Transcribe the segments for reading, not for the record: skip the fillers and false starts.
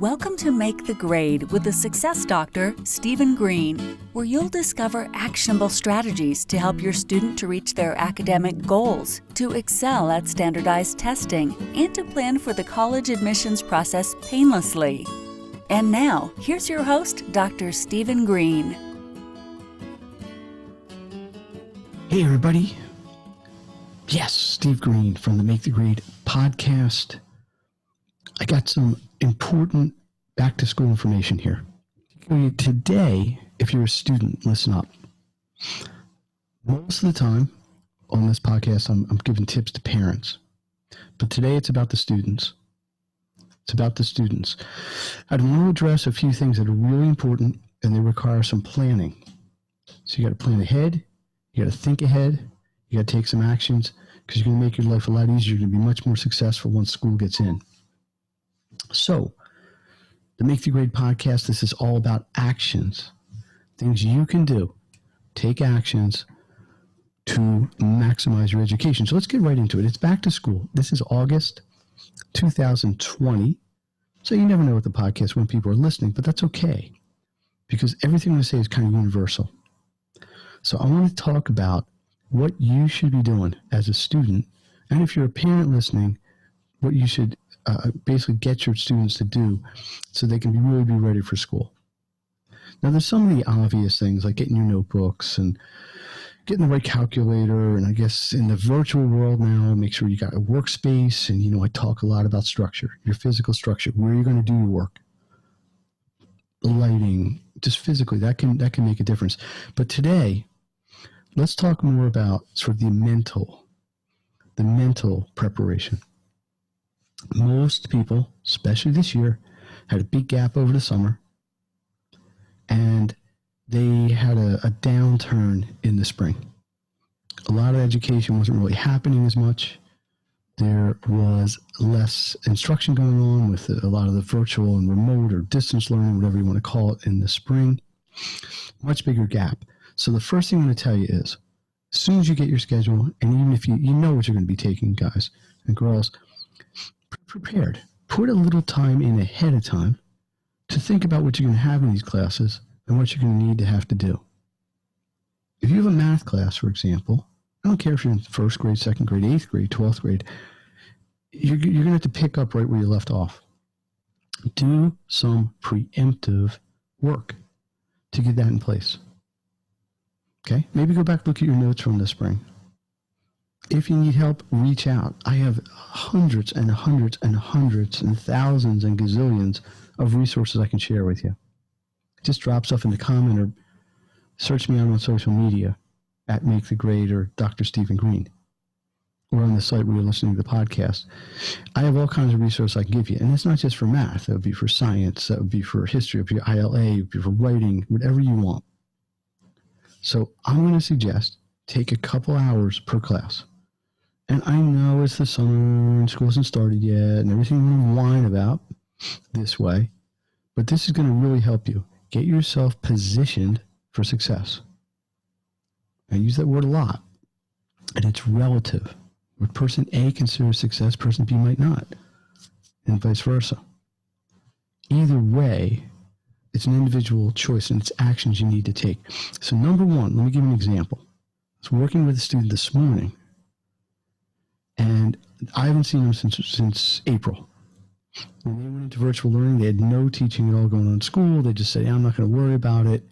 Welcome to Make the Grade with the Success Doctor, Stephen Green, where you'll discover actionable strategies to help your student to reach their academic goals, to excel at standardized testing, and to plan for the college admissions process painlessly. And now, here's your host, Dr. Stephen Green. Hey, everybody. Yes, Steve Green from the Make the Grade podcast. I got some important back-to-school information here. Today, if you're a student, listen up. Most of the time on this podcast, I'm giving tips to parents. But today, it's about the students. It's about the students. I want to address a few things that are really important, and they require some planning. So you got to plan ahead. You got to think ahead. You got to take some actions because you're going to make your life a lot easier. You're going to be much more successful once school gets in. So, the Make the Grade podcast, this is all about actions, things you can do. Take actions to maximize your education. So let's get right into it. It's back to school. This is August 2020. So you never know with the podcast when people are listening, but that's okay because everything I'm going to say is kind of universal. So I want to talk about what you should be doing as a student, and if you're a parent listening, what you should basically get your students to do so they can really be ready for school. Now, there's so many obvious things like getting your notebooks and getting the right calculator, and I guess in the virtual world now, make sure you got a workspace, and I talk a lot about structure, your physical structure, where you're going to do your work, the lighting, just physically, that can make a difference. But today, let's talk more about sort of the mental preparation. Most people, especially this year, had a big gap over the summer, and they had a downturn in the spring. A lot of education wasn't really happening as much. There was less instruction going on with a lot of the virtual and remote or distance learning, whatever you want to call it, in the spring. Much bigger gap. So the first thing I'm going to tell you is, as soon as you get your schedule, and even if you know what you're going to be taking, guys and girls, prepared. Put a little time in ahead of time to think about what you're going to have in these classes and what you're going to need to have to do. If you have a math class, for example, I don't care if you're in first grade, second grade, eighth grade, 12th grade, you're going to have to pick up right where you left off. Do some preemptive work to get that in place. Okay? Maybe go back, look at your notes from the spring. If you need help, reach out. I have hundreds and hundreds and hundreds and thousands and gazillions of resources I can share with you. Just drop stuff in the comment or search me out on social media at Make the Grade or Dr. Stephen Green, or on the site where you're listening to the podcast. I have all kinds of resources I can give you. And it's not just for math. That would be for science. That would be for history. It would be ILA. It would be for writing, whatever you want. So I'm going to suggest take a couple hours per class. And I know it's the summer and school hasn't started yet and everything you want to whine about this way, but this is going to really help you get yourself positioned for success. I use that word a lot, and it's relative. What person A considers success, person B might not, and vice versa. Either way, it's an individual choice and it's actions you need to take. So number one, let me give you an example. I was working with a student this morning, and I haven't seen them since April. When they went into virtual learning, they had no teaching at all going on in school. They just said, I'm not going to worry about it.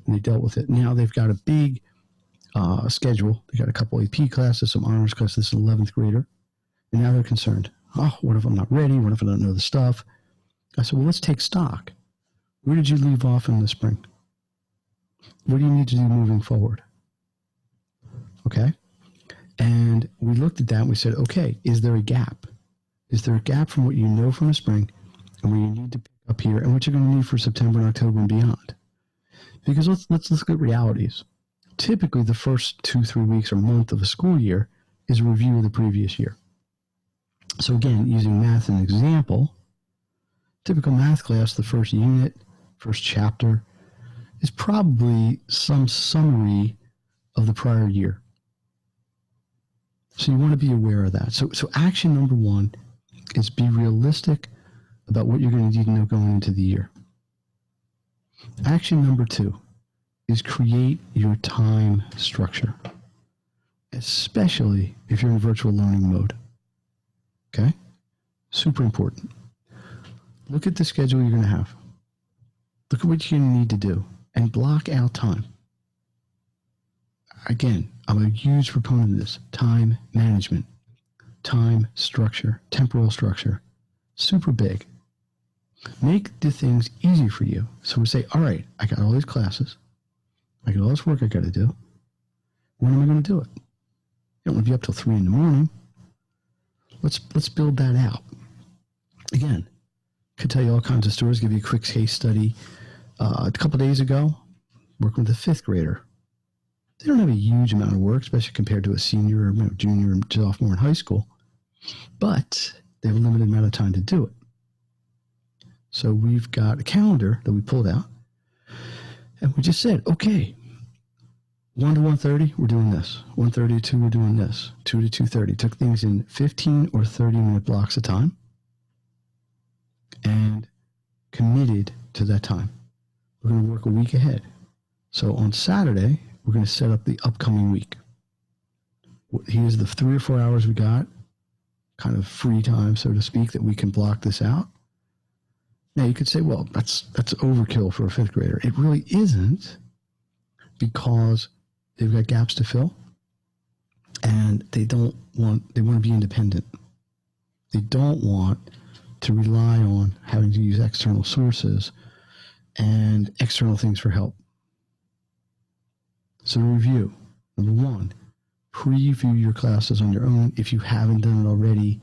And they dealt with it. Now they've got a big schedule. They got a couple AP classes, some honors classes. This is an 11th grader. And now they're concerned. Oh, what if I'm not ready? What if I don't know the stuff? I said, well, let's take stock. Where did you leave off in the spring? What do you need to do moving forward? Okay? And we looked at that and we said, okay, is there a gap? Is there a gap from what you know from the spring and where you need to pick up here and what you're going to need for September and October and beyond? Because let's look at realities. Typically, the first 2-3 weeks or month of a school year is a review of the previous year. So again, using math as an example, typical math class, the first unit, first chapter, is probably some summary of the prior year. So you want to be aware of that. So action number one is be realistic about what you're going to need to know going into the year. Action number 2 is create your time structure, especially if you're in virtual learning mode. Okay? Super important. Look at the schedule you're going to have. Look at what you're going to need to do and block out time. Again, I'm a huge proponent of this. Time management, time structure, temporal structure. Super big. Make the things easy for you. So we say, all right, I got all these classes. I got all this work I got to do. When am I going to do it? You don't want to be up till 3 in the morning. Let's build that out. Again, could tell you all kinds of stories. Give you a quick case study. A couple days ago, working with a 5th grader. They don't have a huge amount of work, especially compared to a senior or junior and sophomore in high school. But they have a limited amount of time to do it. So we've got a calendar that we pulled out. And we just said, okay, 1 to 1:30, we're doing this. 1:30 to 2, we're doing this. 2 to 2:30. Took things in 15 or 30-minute blocks of time and committed to that time. We're going to work a week ahead. So on Saturday, we're going to set up the upcoming week. Here's the 3 or 4 hours we got, kind of free time, so to speak, that we can block this out. Now, you could say, well, that's overkill for a 5th grader. It really isn't, because they've got gaps to fill, and they want to be independent. They don't want to rely on having to use external sources and external things for help. So review. Number 1, preview your classes on your own if you haven't done it already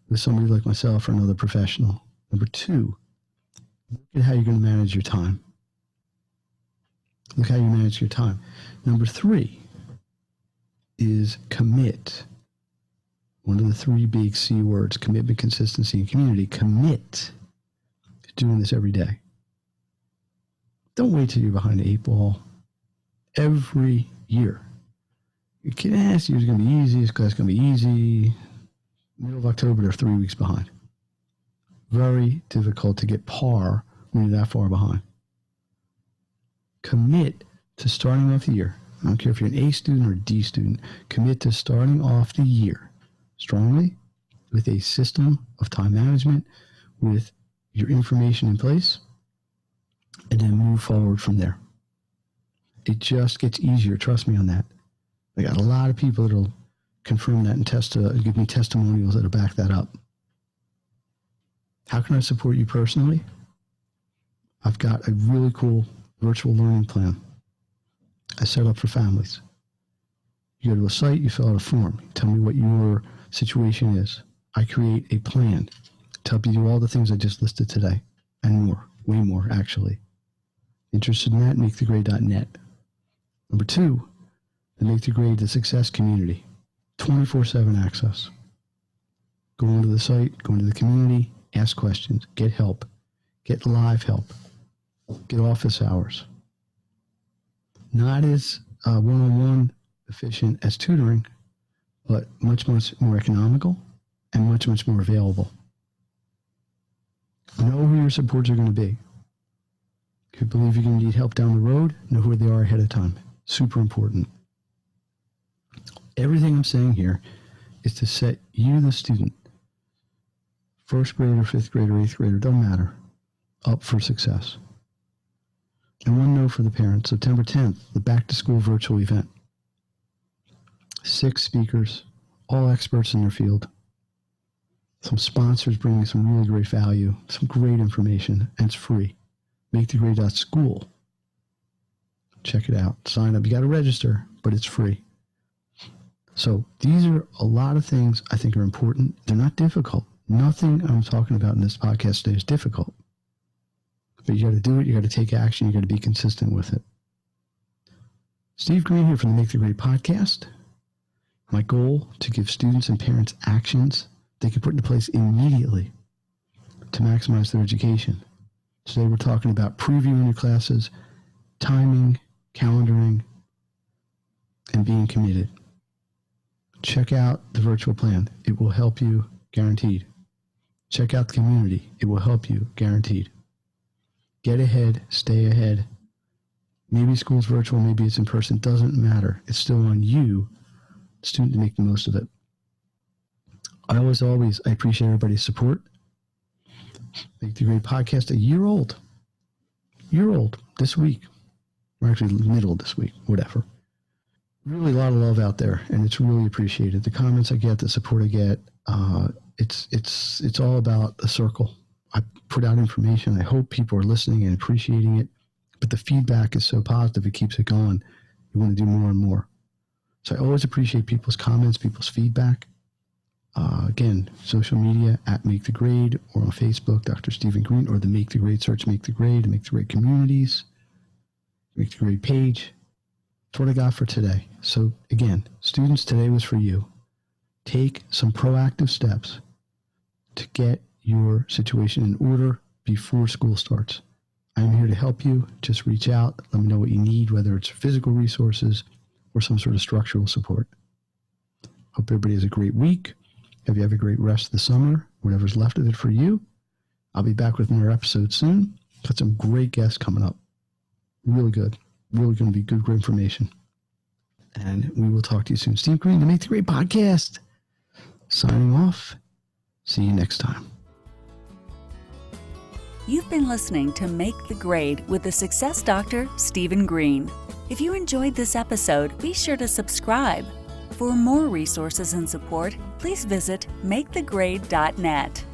with somebody like myself or another professional. Number 2, look at how you're going to manage your time. Look how you manage your time. Number 3 is commit. One of the 3 big C words: commitment, consistency, and community. Commit to doing this every day. Don't wait till you're behind the 8 ball. Every year. You can't ask you, it's going to be easy. This class is going to be easy. Middle of October, they're 3 weeks behind. Very difficult to get par when you're that far behind. Commit to starting off the year. I don't care if you're an A student or a D student. Commit to starting off the year strongly with a system of time management, with your information in place, and then move forward from there. It just gets easier. Trust me on that. I got a lot of people that'll confirm that and give me testimonials that'll back that up. How can I support you personally? I've got a really cool virtual learning plan I set up for families. You go to a site, you fill out a form, you tell me what your situation is. I create a plan to help you do all the things I just listed today, and more, way more actually. Interested in that? MakeTheGrade.net. Number 2, the Make the Grade the Success community. 24/7 access. Go into the site, go into the community, ask questions, get help, get live help, get office hours. Not as one-on-one efficient as tutoring, but much, much more economical and much, much more available. Know who your supports are going to be. If you believe you're going to need help down the road, know who they are ahead of time. Super important. Everything I'm saying here is to set you, the student, 1st grader, 5th grader, 8th grader, don't matter, up for success. And one note for the parents: September 10th, the back to school virtual event. 6 speakers, all experts in their field. Some sponsors bringing some really great value, some great information, and it's free. MakeTheGrade.school. Check it out. Sign up. You got to register, but it's free. So these are a lot of things I think are important. They're not difficult. Nothing I'm talking about in this podcast today is difficult. But you got to do it. You got to take action. You got to be consistent with it. Steve Green here from the Make the Grade podcast. My goal: to give students and parents actions they can put into place immediately to maximize their education. Today we're talking about previewing your classes, timing, calendaring, and being committed. Check out the virtual plan. It will help you, guaranteed. Check out the community. It will help you, guaranteed. Get ahead, stay ahead. Maybe school's virtual, maybe it's in person. Doesn't matter. It's still on you, student, to make the most of it. I appreciate everybody's support. Make the Grade podcast a year old this week. Or actually middle this week, whatever. Really a lot of love out there, and it's really appreciated. The comments I get, the support I get, it's all about a circle. I put out information. I hope people are listening and appreciating it, but the feedback is so positive, it keeps it going. You want to do more and more. So I always appreciate people's comments, people's feedback. Again, social media at Make the Grade, or on Facebook, Dr. Stephen Green, or the Make the Grade search, Make the Grade, Make the Grade communities, Make the Grade page. That's what I got for today. So again, students, today was for you. Take some proactive steps to get your situation in order before school starts. I'm here to help you. Just reach out. Let me know what you need, whether it's physical resources or some sort of structural support. Hope everybody has a great week. Hope you have a great rest of the summer, whatever's left of it for you. I'll be back with another episode soon. Got some great guests coming up. Really good. Really going to be good, great information. And we will talk to you soon. Steve Green, the Make the Grade podcast. Signing off. See you next time. You've been listening to Make the Grade with the Success Doctor, Stephen Green. If you enjoyed this episode, be sure to subscribe. For more resources and support, please visit makethegrade.net.